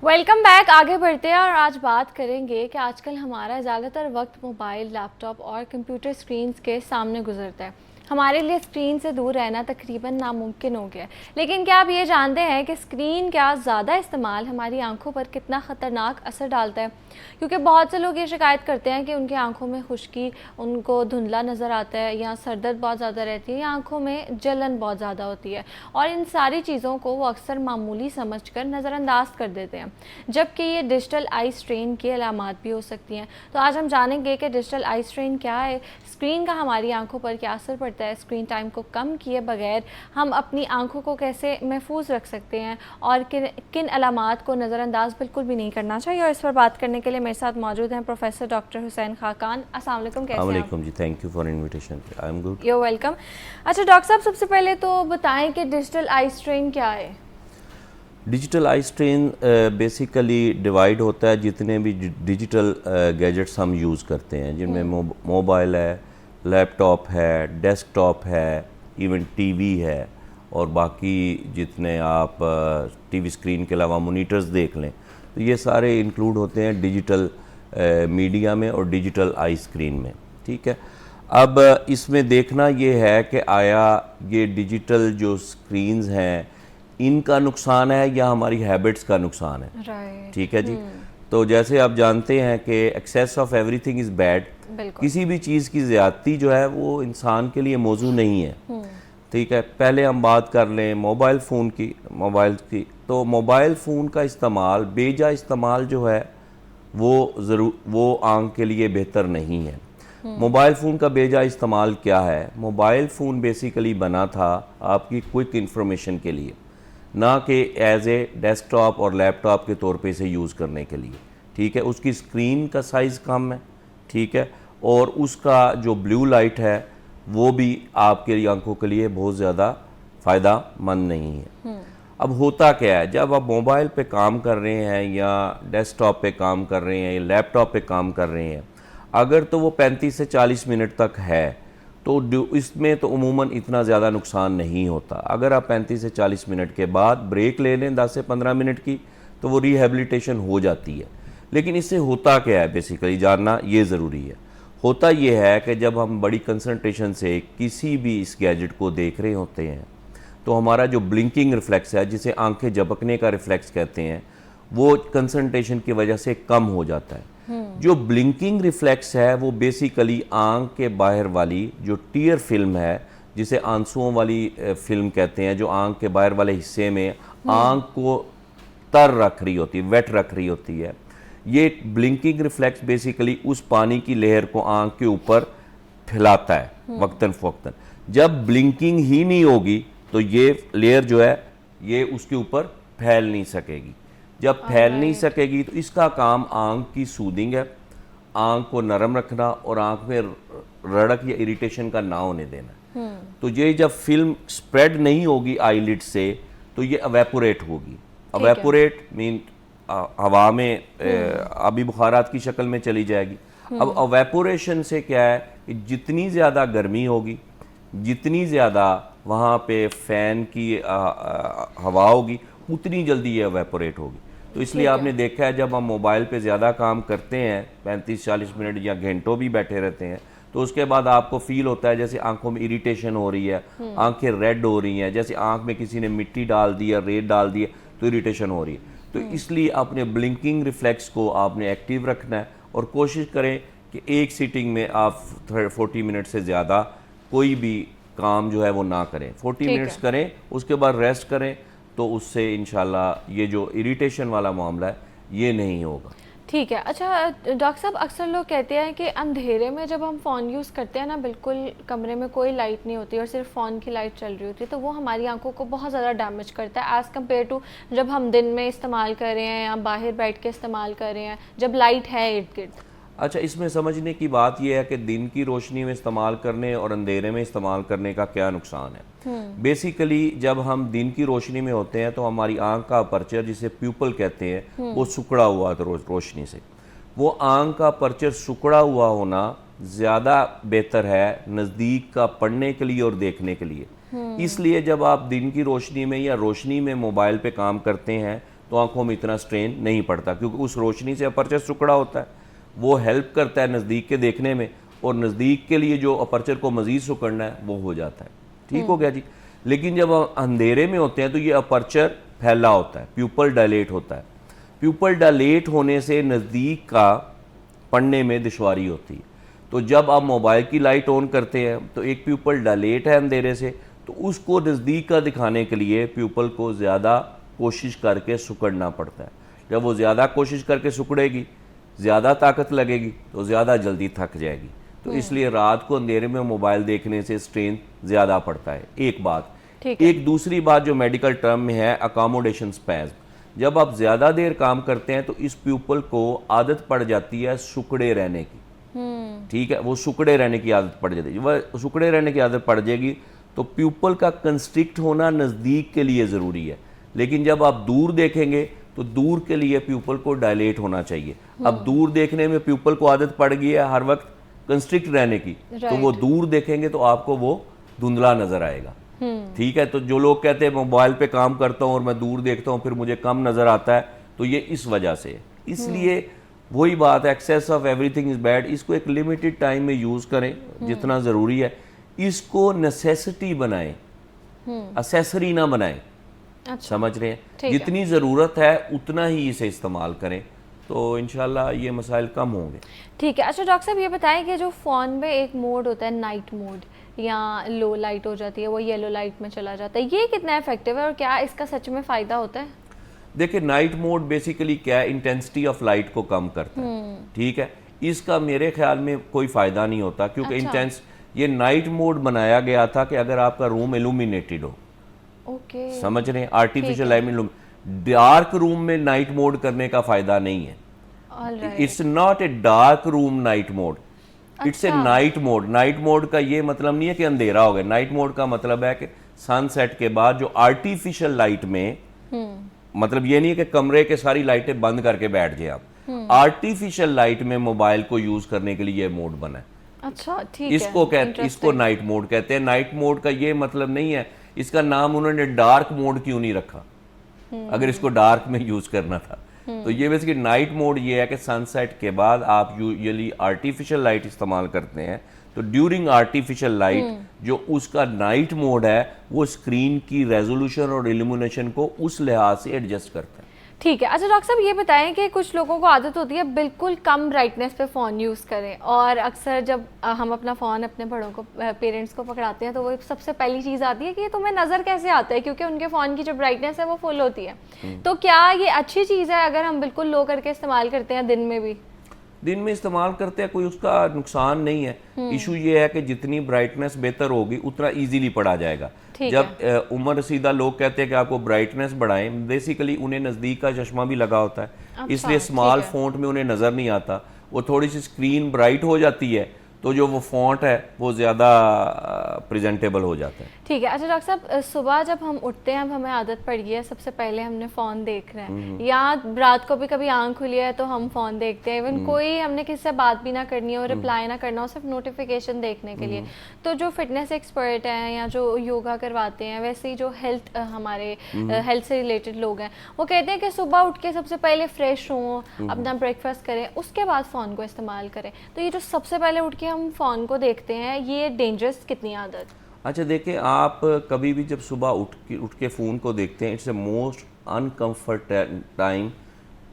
Welcome back. आगे बढ़ते हैं और आज बात करेंगे कि आजकल हमारा ज़्यादातर वक्त मोबाइल, लैपटॉप और कंप्यूटर स्क्रीन्स के सामने गुजरता है। हमारे लिए स्क्रीन से दूर रहना तकरीबन नामुमकिन हो गया है। लेकिन क्या आप ये जानते हैं कि स्क्रीन का ज़्यादा इस्तेमाल हमारी आंखों पर कितना ख़तरनाक असर डालता है? क्योंकि बहुत से लोग ये शिकायत करते हैं कि उनकी आंखों में खुश्की, उनको धुंधला नज़र आता है, या सरदर्द बहुत ज़्यादा रहती है, या आंखों में जलन बहुत ज़्यादा होती है। और इन सारी चीज़ों को वो अक्सर मामूली समझकर नज़रअंदाज कर देते हैं, जबकि ये डिजिटल आई स्ट्रेन की अलामात भी हो सकती हैं। तो आज हम जानेंगे कि डिजिटल आई स्ट्रेन क्या है, स्क्रीन का हमारी आंखों पर क्या असर पड़ता है, स्क्रीन टाइम को कम किए बगैर हम अपनी आंखों को कैसे महफूज रख सकते हैं, और किन अलामात को नज़रअंदाज बिल्कुल भी नहीं करना चाहिए। और इस पर बात करने के लिए मेरे साथ मौजूद हैं प्रोफेसर डॉक्टर हुसैन खाकान। अस्सलाम वालेकुम, कैसे हैं आप? जी, thank you for invitation. I am good. You welcome. अच्छा डॉक्टर साहब, सबसे पहले तो बताएं कि डिजिटल आई स्ट्रेन क्या है। Digital eye strain basically divide होता है जितने भी डिजिटल गैजेट्स हम यूज़ करते हैं, जिनमें मोबाइल है, लैपटॉप है, डेस्कटॉप है, इवन टीवी है, और बाकी जितने आप टीवी स्क्रीन के अलावा मोनीटर्स देख लें, तो ये सारे इंक्लूड होते हैं डिजिटल मीडिया में और डिजिटल आई स्क्रीन में। ठीक है, अब इसमें देखना ये है कि आया ये डिजिटल जो स्क्रीन्स हैं इनका नुकसान है या हमारी हैबिट्स का नुकसान है। ठीक है जी। तो जैसे आप जानते हैं कि excess of everything is bad. किसी भी चीज़ की ज़्यादती जो है वो इंसान के लिए मौजू नहीं है। ठीक है, पहले हम बात कर लें मोबाइल फ़ोन की। तो मोबाइल फ़ोन का इस्तेमाल, बेजा इस्तेमाल जो है वो आंख के लिए बेहतर नहीं है। मोबाइल फ़ोन का बेजा इस्तेमाल क्या है? मोबाइल फ़ोन बेसिकली बना था आपकी क्विक इंफॉर्मेशन के लिए, ना कि एज ए डेस्कटॉप और लैपटॉप के तौर पे इसे यूज़ करने के लिए। ठीक है, उसकी स्क्रीन का साइज़ कम है। ठीक है, और उसका जो ब्लू लाइट है वो भी आपके आंखों के लिए बहुत ज़्यादा फ़ायदा मंद नहीं है। अब होता क्या है, जब आप मोबाइल पे काम कर रहे हैं या डेस्कटॉप पे काम कर रहे हैं या लैपटॉप पे काम कर रहे हैं, अगर तो वो 35 से 40 मिनट तक है तो इसमें तो उमूमन इतना ज़्यादा नुकसान नहीं होता। अगर आप 35 से 40 मिनट के बाद ब्रेक ले लें 10 से 15 मिनट की, तो वो रिहेबिलिटेशन हो जाती है। लेकिन इससे होता क्या है बेसिकली जानना ये ज़रूरी है। होता ये है कि जब हम बड़ी कंसंट्रेशन से किसी भी इस गैजेट को देख रहे होते हैं, तो हमारा जो ब्लिंकिंग रिफ्लेक्स है, जिसे आंखें झपकने का रिफ्लेक्स कहते हैं, वो कंसंट्रेशन की वजह से कम हो जाता है। जो ब्लिंकिंग रिफ्लेक्स है वो बेसिकली आंख के बाहर वाली जो टीयर फिल्म है, जिसे आंसुओं वाली फिल्म कहते हैं, जो आंख के बाहर वाले हिस्से में आंख को तर रख रही होती है, वेट रख रही होती है, ये ब्लिंकिंग रिफ्लेक्स बेसिकली उस पानी की लेयर को आंख के ऊपर फैलाता है वक्तन फ़वक्तन। जब ब्लिंकिंग ही नहीं होगी तो ये लेयर जो है ये उसके ऊपर फैल नहीं सकेगी। जब फैल नहीं सकेगी तो इसका काम आंख की सूदिंग है, आंख को नरम रखना और आंख में रड़क या इरिटेशन का ना होने देना। तो ये जब फिल्म स्प्रेड नहीं होगी आईलिड से तो ये अवेपोरेट होगी। अवेपोरेट मीन हवा में आबी बुखारात की शक्ल में चली जाएगी। अब अवेपोरेशन से क्या है कि जितनी ज़्यादा गर्मी होगी, जितनी ज़्यादा वहाँ पे फ़ैन की हवा होगी, उतनी जल्दी ये अवेपोरेट होगी। तो इसलिए आपने देखा है जब हम मोबाइल पे ज़्यादा काम करते हैं, 35-40 मिनट या घंटों भी बैठे रहते हैं, तो उसके बाद आपको फील होता है जैसे आंखों में इरिटेशन हो रही है, आंखें रेड हो रही हैं, जैसे आंख में किसी ने मिट्टी डाल दी है, रेत डाल दी है, तो इरिटेशन हो रही है। तो इसलिए अपने ब्लिंकिंग रिफ्लेक्स को आपने एक्टिव रखना है और कोशिश करें कि एक सीटिंग में आप 40 मिनट से ज़्यादा कोई भी काम जो है वो ना करें। 40 मिनट्स करें, उसके बाद रेस्ट करें, तो उससे इंशाल्लाह ये जो इरिटेशन वाला मामला है ये नहीं होगा। ठीक है। अच्छा डॉक्टर साहब, अक्सर लोग कहते हैं कि अंधेरे में जब हम फ़ोन यूज़ करते हैं ना, बिल्कुल कमरे में कोई लाइट नहीं होती और सिर्फ फ़ोन की लाइट चल रही होती है, तो वो हमारी आंखों को बहुत ज़्यादा डैमेज करता है एज़ कम्पेयर टू जब हम दिन में इस्तेमाल कर रहे हैं या बाहर बैठ के इस्तेमाल कर रहे हैं जब लाइट है इर्द गिर्द। अच्छा, इसमें समझने की बात यह है कि दिन की रोशनी में इस्तेमाल करने और अंधेरे में इस्तेमाल करने का क्या नुकसान है। बेसिकली जब हम दिन की रोशनी में होते हैं तो हमारी आंख का अपर्चर, जिसे प्यूपल कहते हैं, वो सिकुड़ा हुआ था रोशनी से। वो आंख का अपर्चर सिकुड़ा हुआ होना ज़्यादा बेहतर है नज़दीक का पढ़ने के लिए और देखने के लिए। इसलिए जब आप दिन की रोशनी में या रोशनी में मोबाइल पे काम करते हैं तो आंखों में इतना स्ट्रेन नहीं पड़ता, क्योंकि उस रोशनी से अपर्चर सिकुड़ा होता है, वो हेल्प करता है नज़दीक के देखने में, और नज़दीक के लिए जो अपर्चर को मज़ीद सिकुड़ना है वो हो जाता है। ठीक हो गया जी। लेकिन जब हम अंधेरे में होते हैं तो ये अपर्चर फैला होता है, प्यूपल डायलेट होता है। प्यूपल डायलेट होने से नज़दीक का पढ़ने में दुश्वारी होती है। तो जब आप मोबाइल की लाइट ऑन करते हैं तो एक प्यूपल डायलेट है अंधेरे से, तो उसको नज़दीक का दिखाने के लिए प्यूपल को ज़्यादा कोशिश करके सिकुड़ना पड़ता है। जब वो ज़्यादा कोशिश करके सिकुड़ेगी, ज़्यादा ताकत लगेगी, तो ज़्यादा जल्दी थक जाएगी। तो इसलिए रात को अंधेरे में मोबाइल देखने से स्ट्रेन ज़्यादा पड़ता है। एक बात। एक दूसरी बात जो मेडिकल टर्म में है, अकोमोडेशन स्पैज़म। जब आप ज़्यादा देर काम करते हैं तो इस प्यूपल को आदत पड़ जाती है सुकड़े रहने की। ठीक है, वो सुकड़े रहने की आदत पड़ जाती है। वह सुकड़े रहने की आदत पड़ जाएगी तो प्यूपल का कंस्ट्रिक्ट होना नज़दीक के लिए ज़रूरी है, लेकिन जब आप दूर देखेंगे तो दूर के लिए प्यूपल को डायलेट होना चाहिए। अब दूर देखने में प्यूपल को आदत पड़ गई है हर वक्त कंस्ट्रिक्ट रहने की, तो वो दूर देखेंगे तो आपको वो धुंधला नजर आएगा। ठीक है, तो जो लोग कहते हैं मोबाइल पे काम करता हूँ और मैं दूर देखता हूँ फिर मुझे कम नजर आता है, तो ये इस वजह से है। इसलिए वही बात है, excess of everything is bad. इसको एक लिमिटेड टाइम में यूज करें जितना जरूरी है, इसको नेसेसिटी बनाएं, असेसरी ना बनाएं। अच्छा। समझ रहे हैं, जितनी ज़रूरत है उतना ही इसे इस्तेमाल करें, तो इंशाल्लाह ये मसाइल कम होंगे। ठीक है। अच्छा डॉक्टर साहब ये बताएं कि जो फ़ोन में एक मोड होता है नाइट मोड, या लो लाइट हो जाती है, वो येलो लाइट में चला जाता है, ये कितना इफेक्टिव है और क्या इसका सच में फ़ायदा होता है? देखिए, नाइट मोड बेसिकली क्या है, इंटेंसिटी ऑफ लाइट को कम करता है। ठीक है, इसका मेरे ख्याल में कोई फ़ायदा नहीं होता, क्योंकि ये नाइट मोड बनाया गया था कि अगर आपका रूम इल्यूमिनेटेड हो। ओके, समझ रहे हैं, आर्टिफिशियल लाइट। डार्क रूम में नाइट मोड करने का फायदा नहीं है। It's not a dark room night mode, it's a night mode. Night mode का ये मतलब नहीं है कि अंधेरा हो गया। नाइट मोड का मतलब है कि सनसेट के बाद जो आर्टिफिशियल लाइट में, मतलब ये नहीं है कि कमरे के सारी लाइटें बंद करके बैठ जाए आप, आर्टिफिशियल लाइट में मोबाइल को यूज करने के लिए ये मोड बना है। अच्छा, ठीक है, इसको नाइट मोड कहते हैं। नाइट मोड का ये मतलब नहीं है, इसका नाम उन्होंने डार्क मोड क्यों नहीं रखा अगर इसको डार्क में यूज करना था। तो ये बेसिकली नाइट मोड ये है कि सनसेट के बाद आप यूजुअली आर्टिफिशियल लाइट इस्तेमाल करते हैं, तो ड्यूरिंग आर्टिफिशियल लाइट जो उसका नाइट मोड है वो स्क्रीन की रेजोल्यूशन और इल्यूमिनेशन को उस लिहाज से एडजस्ट करता है। ठीक है। अच्छा डॉक्टर साहब ये बताएं कि कुछ लोगों को आदत होती है बिल्कुल कम ब्राइटनेस पे फ़ोन यूज़ करें, और अक्सर जब हम अपना फ़ोन अपने बड़ों को, पेरेंट्स को पकड़ाते हैं तो वो सबसे पहली चीज़ आती है कि तुम्हें नज़र कैसे आता है, क्योंकि उनके फ़ोन की जो ब्राइटनेस है वो फुल होती है। तो क्या ये अच्छी चीज़ है अगर हम बिल्कुल लो करके इस्तेमाल करते हैं दिन में भी? दिन में इस्तेमाल करते हैं, कोई उसका नुकसान नहीं है। इशू ये है कि जितनी ब्राइटनेस बेहतर होगी उतना इजीली पढ़ा जाएगा। जब उम्र रसीदा लोग कहते हैं कि आपको ब्राइटनेस बढ़ाएं, बेसिकली उन्हें नज़दीक का चश्मा भी लगा होता है। अच्छा, इसलिए स्मॉल फॉन्ट में उन्हें नज़र नहीं आता। वो थोड़ी सी स्क्रीन ब्राइट हो जाती है तो जो वो फॉन्ट है वो ज़्यादा प्रेजेंटेबल हो जाता है। ठीक है। अच्छा डॉक्टर साहब, सुबह जब हम उठते हैं, अब हमें आदत पड़ गई है सबसे पहले हमने फ़ोन देख रहे हैं, या रात को भी कभी आंख खुली है तो हम फ़ोन देखते हैं, इवन कोई हमने किसी से बात भी ना करनी हो, रिप्लाई ना करना हो, सिर्फ नोटिफिकेशन देखने के लिए। तो जो फिटनेस एक्सपर्ट हैं या जो योगा करवाते हैं, वैसे ही जो हेल्थ हमारे हेल्थ से रिलेटेड लोग हैं, वो कहते हैं कि सुबह उठ के सबसे पहले फ्रेश हों, अपना ब्रेकफास्ट करें, उसके बाद फ़ोन को इस्तेमाल करें। तो ये जो सबसे पहले उठ के हम फ़ोन को देखते हैं, ये डेंजरस कितनी आदत? अच्छा देखिए, आप कभी भी जब सुबह उठ के फ़ोन को देखते हैं, it's a most uncomfort time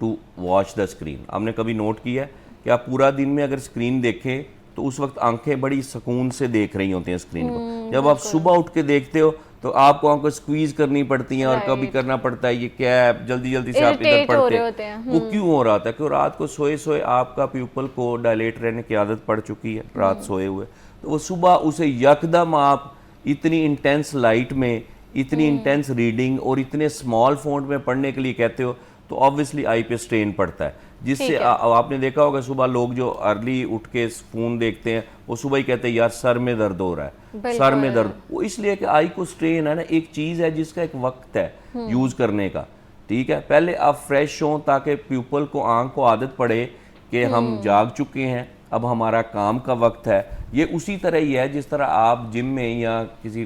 to watch the screen. आपने कभी नोट किया है कि आप पूरा दिन में अगर स्क्रीन देखें तो उस वक्त आंखें बड़ी सुकून से देख रही होती हैं स्क्रीन को। जब आप सुबह उठ के देखते हो तो आपको आंखों स्क्वीज करनी पड़ती हैं और कभी करना पड़ता है ये क्या है, जल्दी जल्दी से आप इधर पढ़ते हैं। वो क्यों हो रहा था? क्योंकि रात को सोए सोए आपका प्यूपल को डायलेट रहने की आदत पड़ चुकी है रात सोए हुए, तो वो सुबह उसे यकदम आप इतनी इंटेंस लाइट में, इतनी इंटेंस रीडिंग और इतने स्मॉल फॉन्ट में पढ़ने के लिए कहते हो, तो ऑब्वियसली आई पे स्ट्रेन पड़ता है। जिससे आपने देखा होगा सुबह लोग जो अर्ली उठ के फ़ोन देखते हैं वो सुबह ही कहते हैं यार सर में दर्द हो रहा है, सर में दर्द। वो इसलिए कि आई को स्ट्रेन है ना, एक चीज़ है जिसका एक वक्त है यूज़ करने का। ठीक है, पहले आप फ्रेश हों ताकि प्यूपल को, आंख को आदत पड़े कि हम जाग चुके हैं, अब हमारा काम का वक्त है। ये उसी तरह ही है जिस तरह आप जिम में या किसी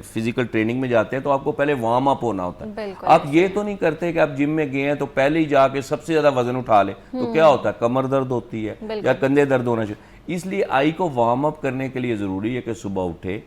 फिजिकल ट्रेनिंग में जाते हैं तो आपको पहले वार्म अप होना होता है। बिल्कुल। आप ये तो नहीं करते कि आप जिम में गए हैं तो पहले ही जाके सबसे ज़्यादा वजन उठा ले, तो क्या होता है, कमर दर्द होती है या कंधे दर्द होना चाहिए। इसलिए आई को वार्म अप करने के लिए ज़रूरी है कि सुबह उठे,